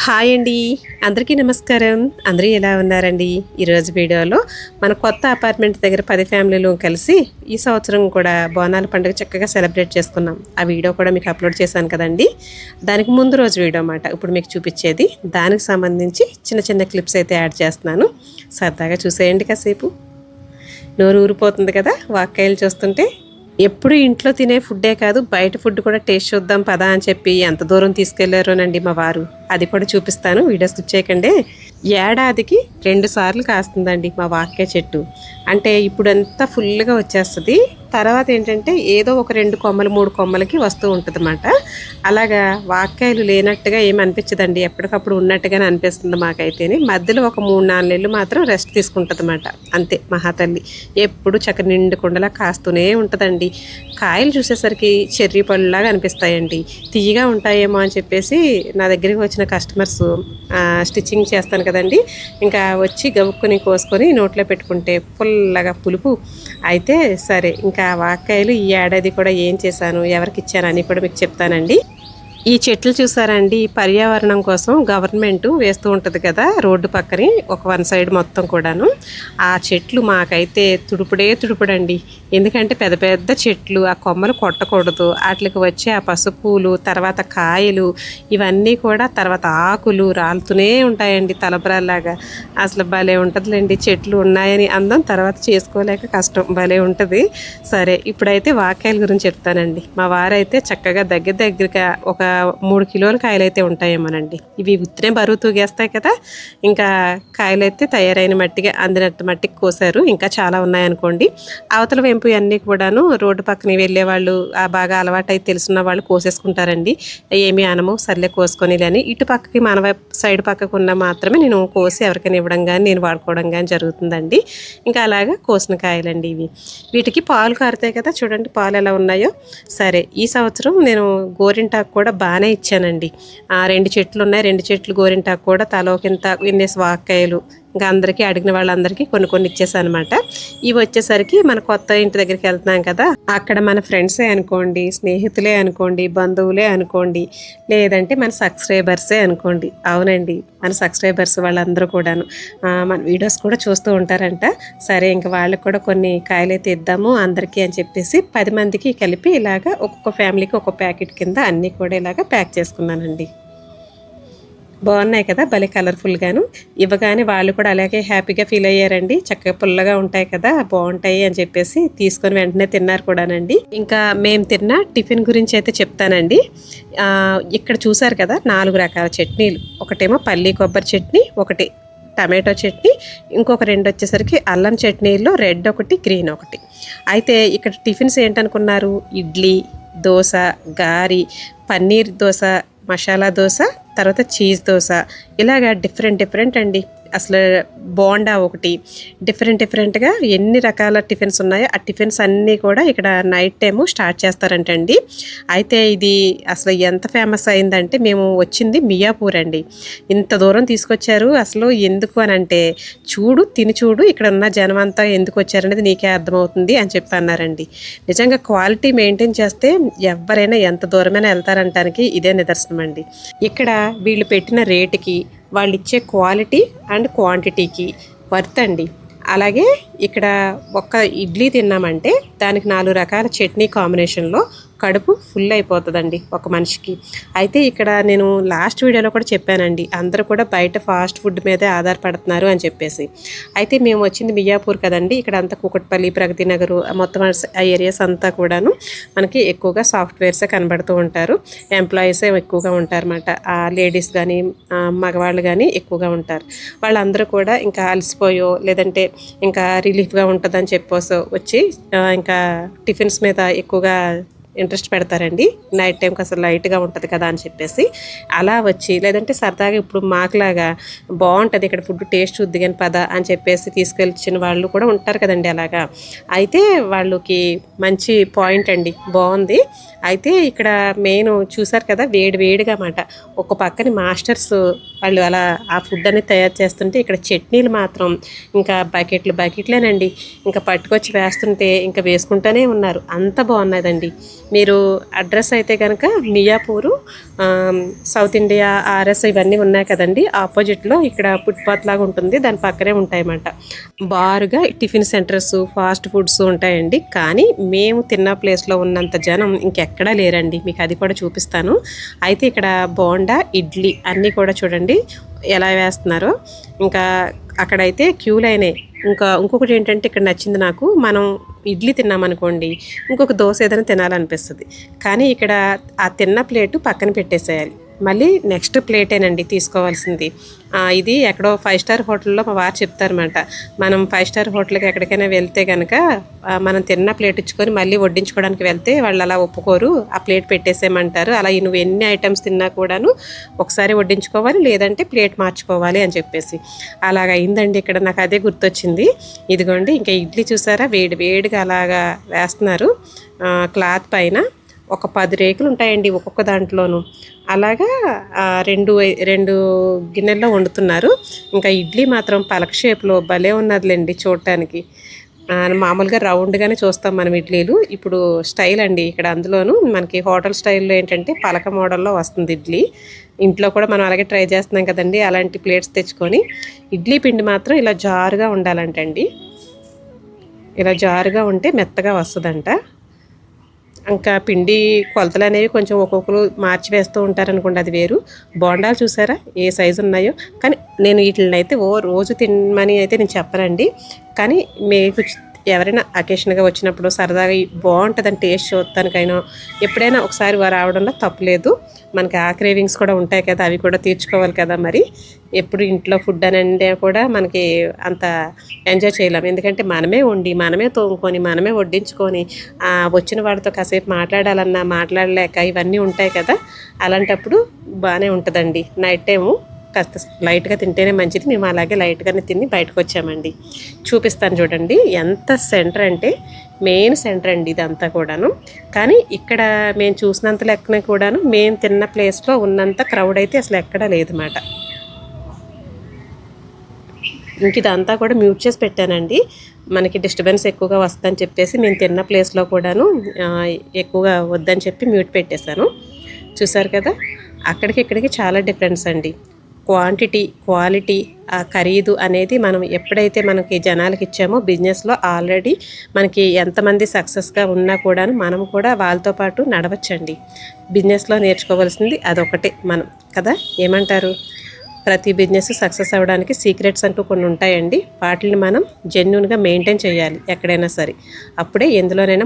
Hi అండి, అందరికీ నమస్కారం. అందరూ ఎలా ఉన్నారండి? ఈరోజు వీడియోలో మన కొత్త అపార్ట్మెంట్ దగ్గర 10 ఫ్యామిలీలు కలిసి ఈ సంవత్సరం కూడా బోనాల పండుగ చక్కగా సెలబ్రేట్ చేసుకున్నాం. ఆ వీడియో కూడా మీకు అప్లోడ్ చేశాను కదండి. దానికి ముందు రోజు వీడియో అన్నమాట ఇప్పుడు మీకు చూపించేది. దానికి సంబంధించి చిన్న చిన్న క్లిప్స్ అయితే యాడ్ చేస్తున్నాను. సరదాగా చూసేయండి కాసేపు. నోరు ఊరిపోతుంది కదా వాక్కాయలు చూస్తుంటే. ఎప్పుడు ఇంట్లో తినే ఫుడ్డే కాదు, బయట ఫుడ్ కూడా టేస్ట్ చూద్దాం పదా అని చెప్పి ఎంత దూరం తీసుకెళ్లారోనండి మా వారు. అది కూడా చూపిస్తాను, వీడియో స్కిప్ చేయకండి. ఏడాదికి 2 సార్లు కాస్తుందండి మా వాక్కాయ చెట్టు. అంటే ఇప్పుడంతా ఫుల్గా వచ్చేస్తుంది. తర్వాత ఏంటంటే ఏదో ఒక 2 కొమ్మలు 3 కొమ్మలకి వస్తూ ఉంటుంది అన్నమాట. అలాగా వాక్కాయలు లేనట్టుగా ఏమి అనిపించదండి, ఎప్పటికప్పుడు ఉన్నట్టుగానే అనిపిస్తుంది మాకైతేనే. మధ్యలో ఒక 3-4 నెలలు మాత్రం రెస్ట్ తీసుకుంటుంది అన్నమాట. అంతే మహాతల్లి ఎప్పుడు చక్క నిండుకుండలా కాస్తూనే ఉంటుందండి. కాయలు చూసేసరికి చెర్రీ పళ్ళలాగా అనిపిస్తాయండి. తీయగా ఉంటాయేమో అని చెప్పేసి నా దగ్గరికి వచ్చిన కస్టమర్స్, స్టిచ్చింగ్ చేస్తాను కదండి, ఇంకా వచ్చి గబుక్కుని కోసుకొని నోట్లో పెట్టుకుంటే పుల్లగా పులుపు అయితే. సరే, ఇంకా వాక్కాయలు ఈ ఏడాది కూడా ఏం చేశాను, ఎవరికి ఇచ్చాను అని కూడా మీకు చెప్తానండి. ఈ చెట్లు చూసారండి, పర్యావరణం కోసం గవర్నమెంట్ వేస్తూ ఉంటుంది కదా రోడ్డు పక్కని ఒక 1 సైడ్ మొత్తం కూడాను. ఆ చెట్లు మాకైతే తుడుపుడండి. ఎందుకంటే పెద్ద పెద్ద చెట్లు, ఆ కొమ్మలు కొట్టకూడదు. వాటికి వచ్చే ఆ పసుపులు, తర్వాత కాయలు, ఇవన్నీ కూడా తర్వాత ఆకులు రాలుతూనే ఉంటాయండి తలబరాలాగా. అసలు భలే ఉంటుందిలేండి, చెట్లు ఉన్నాయని అందం, తర్వాత చేసుకోలేక కష్టం, భలే ఉంటుంది. సరే, ఇప్పుడైతే వాక్కాయల గురించి చెప్తానండి. మా వారైతే చక్కగా దగ్గరగా ఒక 3 కిలోల కాయలు అయితే ఉంటాయేమోనండి. ఇవి ఉత్తినే బరువు తూగేస్తాయి కదా. ఇంకా కాయలు అయితే తయారైన మట్టిగా అందినట్టు మట్టికి కోసారు. ఇంకా చాలా ఉన్నాయనుకోండి. అవతల వెంపు అన్నీ కూడాను రోడ్డు పక్కన వెళ్ళే వాళ్ళు, ఆ బాగా అలవాటు అయితే తెలుసున్న వాళ్ళు కోసేసుకుంటారండి. ఏమీ అనము, సర్లే కోసుకొని అని. ఇటు పక్కకి మన సైడ్ పక్కకు ఉన్న మాత్రమే నేను కోసి ఎవరికైనా ఇవ్వడం కానీ నేను వాడుకోవడం కానీ జరుగుతుందండి. ఇంకా అలాగా కోసిన కాయలండి ఇవి. వీటికి పాలు కారుతాయి కదా, చూడండి పాలు ఎలా ఉన్నాయో. సరే, ఈ సంవత్సరం నేను గోరింటాకు కూడా బాగానే ఇచ్చానండి. 2 చెట్లు ఉన్నాయి, 2 చెట్లు గోరింటాకు కూడా తలోకింత విన్నేసి వాక్కాయలు ఇంకా అందరికీ అడిగిన వాళ్ళందరికీ కొన్ని ఇచ్చేసాను అనమాట. ఇవి వచ్చేసరికి మన కొత్త ఇంటి దగ్గరికి వెళ్తున్నాం కదా, అక్కడ మన ఫ్రెండ్సే అనుకోండి, స్నేహితులే అనుకోండి, బంధువులే అనుకోండి, లేదంటే మన సబ్స్క్రైబర్సే అనుకోండి. అవునండి, మన సబ్స్క్రైబర్స్ వాళ్ళందరూ కూడాను మన వీడియోస్ కూడా చూస్తూ ఉంటారంట. సరే, ఇంకా వాళ్ళకి కూడా కొన్ని కాయలు అయితే ఇద్దాము అందరికీ అని చెప్పేసి 10 మందికి కలిపి ఇలాగా ఒక్కొక్క ఫ్యామిలీకి ఒక్కొక్క ప్యాకెట్ కింద అన్నీ కూడా ఇలాగా ప్యాక్ చేసుకున్నానండి. బాగున్నాయి కదా, భలే కలర్ఫుల్గాను. ఇవ్వగానే వాళ్ళు కూడా అలాగే హ్యాపీగా ఫీల్ అయ్యారండి. చక్కగా పుల్లగా ఉంటాయి కదా, బాగుంటాయి అని చెప్పేసి తీసుకొని వెంటనే తిన్నారు కూడానండి. ఇంకా మేము తిన్న టిఫిన్ గురించి అయితే చెప్తానండి. ఇక్కడ చూసారు కదా 4 రకాల చట్నీలు. ఒకటేమో పల్లీ కొబ్బరి చట్నీ, ఒకటి టమాటో చట్నీ, ఇంకొక 2 వచ్చేసరికి అల్లం చట్నీలో రెడ్ ఒకటి, గ్రీన్ ఒకటి. అయితే ఇక్కడ టిఫిన్స్ ఏంటనుకున్నారు, ఇడ్లీ, దోశ, గారి, పన్నీర్ దోశ, మసాలా దోశ, తర్వాత చీజ్ దోశ, ఇలాగా డిఫరెంట్ అండి. అసలు బోండా ఒకటి, డిఫరెంట్గా ఎన్ని రకాల టిఫిన్స్ ఉన్నాయో ఆ టిఫిన్స్ అన్నీ కూడా ఇక్కడ నైట్ టైము స్టార్ట్ చేస్తారంటండి. అయితే ఇది అసలు ఎంత ఫేమస్ అయిందంటే, మేము వచ్చింది మియాపూర్ అండి. ఇంత దూరం తీసుకొచ్చారు. అసలు ఎందుకు అని అంటే, తిని చూడు ఇక్కడ ఉన్న జనం అంతా ఎందుకు వచ్చారనేది నీకే అర్థమవుతుంది అని చెప్పి అన్నారండి. నిజంగా క్వాలిటీ మెయింటైన్ చేస్తే ఎవరైనా ఎంత దూరమైనా వెళ్తారంటానికి ఇదే నిదర్శనం అండి. ఇక్కడ వీళ్ళు పెట్టిన రేటుకి, వాళ్ళు ఇచ్చే క్వాలిటీ అండ్ క్వాంటిటీకి వర్త్ అండి. అలాగే ఇక్కడ ఒక్క ఇడ్లీ తిన్నామంటే దానికి 4 రకాల చట్నీ కాంబినేషన్లో కడుపు ఫుల్ అయిపోతుందండి ఒక మనిషికి. అయితే ఇక్కడ నేను లాస్ట్ వీడియోలో కూడా చెప్పానండి, అందరూ కూడా బయట ఫాస్ట్ ఫుడ్ మీదే ఆధారపడుతున్నారు అని చెప్పేసి. అయితే మేము వచ్చింది మియాపూర్ కదండి. ఇక్కడ అంతా కూకట్పల్లి, ప్రగతి నగరు, మొత్తం ఆ ఏరియాస్ అంతా కూడాను మనకి ఎక్కువగా సాఫ్ట్వేర్సే కనబడుతూ ఉంటారు. ఎంప్లాయీసే ఎక్కువగా ఉంటారన్నమాట. లేడీస్ కానీ మగవాళ్ళు కానీ ఎక్కువగా ఉంటారు. వాళ్ళందరూ కూడా ఇంకా అలసిపోయో లేదంటే ఇంకా రిలీఫ్గా ఉంటుందని చెప్పేసి వచ్చి ఇంకా టిఫిన్స్ మీద ఎక్కువగా ఇంట్రెస్ట్ పెడతారండి. నైట్ టైంకి అసలు లైట్గా ఉంటుంది కదా అని చెప్పేసి అలా వచ్చి, లేదంటే సరదాగా ఇప్పుడు మాకులాగా బాగుంటుంది ఇక్కడ ఫుడ్ టేస్ట్ చూద్ది కానీ పద అని చెప్పేసి తీసుకెళ్ళిన వాళ్ళు కూడా ఉంటారు కదండి అలాగా. అయితే వాళ్ళకి మంచి పాయింట్ అండి, బాగుంది. అయితే ఇక్కడ మెయిన్ చూసారు కదా, వేడిగా మాట ఒక పక్కన మాస్టర్స్ వాళ్ళు అలా ఆ ఫుడ్ అనేది తయారు చేస్తుంటే, ఇక్కడ చట్నీలు మాత్రం ఇంకా బకెట్లేనండి. ఇంకా పట్టుకొచ్చి వేస్తుంటే ఇంకా వేసుకుంటూనే ఉన్నారు. అంత బాగున్నదండి. మీరు అడ్రస్ అయితే కనుక మియాపూరు సౌత్ ఇండియా ఆర్ఎస్ ఇవన్నీ ఉన్నాయి కదండి, ఆపోజిట్లో ఇక్కడ ఫుట్పాత్ లాగా ఉంటుంది, దాని పక్కనే ఉంటాయన్నమాట. బారుగా టిఫిన్ సెంటర్స్ ఫాస్ట్ ఫుడ్స్ ఉంటాయండి. కానీ మేము తిన్న ప్లేస్లో ఉన్నంత జనం ఇంకెక్కడా లేరండి. మీకు అది కూడా చూపిస్తాను. అయితే ఇక్కడ బోండా ఇడ్లీ అన్నీ కూడా చూడండి ఎలా వేస్తున్నారో. ఇంకా అక్కడైతే క్యూ లైనే. ఇంకొకటి ఏంటంటే ఇక్కడ నచ్చింది నాకు, మనం ఇడ్లీ తిన్నామనుకోండి ఇంకొక దోశ ఏదైనా తినాలనిపిస్తుంది. కానీ ఇక్కడ ఆ తిన్న ప్లేటు పక్కన పెట్టేసేయాలి, మళ్ళీ నెక్స్ట్ ప్లేటేనండి తీసుకోవాల్సింది. ఇది ఎక్కడో 5 స్టార్ హోటల్లో మా వారు చెప్తారన్నమాట. మనం 5 స్టార్ హోటల్కి ఎక్కడికైనా వెళ్తే కనుక మనం తిన్న ప్లేట్ ఇచ్చుకొని మళ్ళీ వడ్డించుకోవడానికి వెళ్తే వాళ్ళు అలా ఒప్పుకోరు, ఆ ప్లేట్ పెట్టేసేయమంటారు. అలా నువ్వు ఎన్ని ఐటమ్స్ తిన్నా కూడాను ఒకసారి వడ్డించుకోవాలి, లేదంటే ప్లేట్ మార్చుకోవాలి అని చెప్పేసి. అలాగ అయిందండి ఇక్కడ. నాకు అదే గుర్తొచ్చింది. ఇదిగోండి ఇంకా ఇడ్లీ చూసారా, వేడిగా అలాగా వేస్తున్నారు క్లాత్ పైన. ఒక 10 రేకులు ఉంటాయండి ఒక్కొక్క దాంట్లోనూ. అలాగా రెండు గిన్నెల్లో వండుతున్నారు. ఇంకా ఇడ్లీ మాత్రం పలక షేప్లో భలే ఉన్నదిలేండి చూడటానికి. మామూలుగా రౌండ్గానే చూస్తాం మనం ఇడ్లీలు. ఇప్పుడు స్టైల్ అండి ఇక్కడ. అందులోనూ మనకి హోటల్ స్టైల్లో ఏంటంటే పలక మోడల్లో వస్తుంది ఇడ్లీ. ఇంట్లో కూడా మనం అలాగే ట్రై చేస్తున్నాం కదండి, అలాంటి ప్లేట్స్ తెచ్చుకొని. ఇడ్లీ పిండి మాత్రం ఇలా జారుగా ఉండాలంటండి. ఇలా జారుగా ఉంటే మెత్తగా వస్తుందంట. ఇంకా పిండి కొలతలు అనేవి కొంచెం ఒక్కొక్కరు మార్చి వేస్తూ ఉంటారనుకోండి, అది వేరు. బోండాలు చూసారా ఏ సైజు ఉన్నాయో. కానీ నేను వీటిని అయితే రోజు తినమని అయితే నేను చెప్పనండి. కానీ మీకు ఎవరైనా అకేషన్గా వచ్చినప్పుడు సరదాగా బాగుంటుందని టేస్ట్ చూడటానికైనా ఎప్పుడైనా ఒకసారి రావడంలో తప్పులేదు. మనకి ఆ క్రేవింగ్స్ కూడా ఉంటాయి కదా, అవి కూడా తీర్చుకోవాలి కదా. మరి ఎప్పుడు ఇంట్లో ఫుడ్ అని కూడా మనకి అంత ఎంజాయ్ చేయలేము. ఎందుకంటే మనమే వండి, మనమే తోముకొని, మనమే వడ్డించుకొని వచ్చిన వాడితో కాసేపు మాట్లాడాలన్నా మాట్లాడలేక ఇవన్నీ ఉంటాయి కదా. అలాంటప్పుడు బాగానే ఉంటుందండి. నైట్ టైము కాస్త లైట్గా తింటేనే మంచిది. మేము అలాగే లైట్గానే తిని బయటకు వచ్చామండి. చూపిస్తాను చూడండి. ఎంత సెంటర్ అంటే మెయిన్ సెంటర్ అండి ఇదంతా కూడాను. కానీ ఇక్కడ మేము చూసినంత లెక్కన కూడాను మేము తిన్న ప్లేస్లో ఉన్నంత క్రౌడ్ అయితే అసలు ఎక్కడా లేదన్నమాట. ఇంక ఇదంతా కూడా మ్యూట్ చేసి పెట్టానండి, మనకి డిస్టర్బెన్స్ ఎక్కువగా వస్తుందని చెప్పేసి. మేము తిన్న ప్లేస్లో కూడాను ఎక్కువగా వద్దని చెప్పి మ్యూట్ పెట్టేశాను. చూసారు కదా, అక్కడికి ఇక్కడికి చాలా డిఫరెన్స్ అండి. క్వాలిటీ ఖరీదు అనేది మనం ఎప్పుడైతే మనకి జనాలకి ఇచ్చామో బిజినెస్లో ఆల్రెడీ మనకి ఎంతమంది సక్సెస్గా ఉన్నా కూడాను మనం కూడా వాళ్ళతో పాటు నడవచ్చండి. బిజినెస్లో నేర్చుకోవాల్సింది అదొకటే మనం కదా. ఏమంటారు, ప్రతి బిజినెస్ సక్సెస్ అవ్వడానికి సీక్రెట్స్ అంటూ కొన్ని ఉంటాయండి. వాటిని మనం జెన్యూన్గా మెయింటైన్ చేయాలి ఎక్కడైనా సరే. అప్పుడే ఎందులోనైనా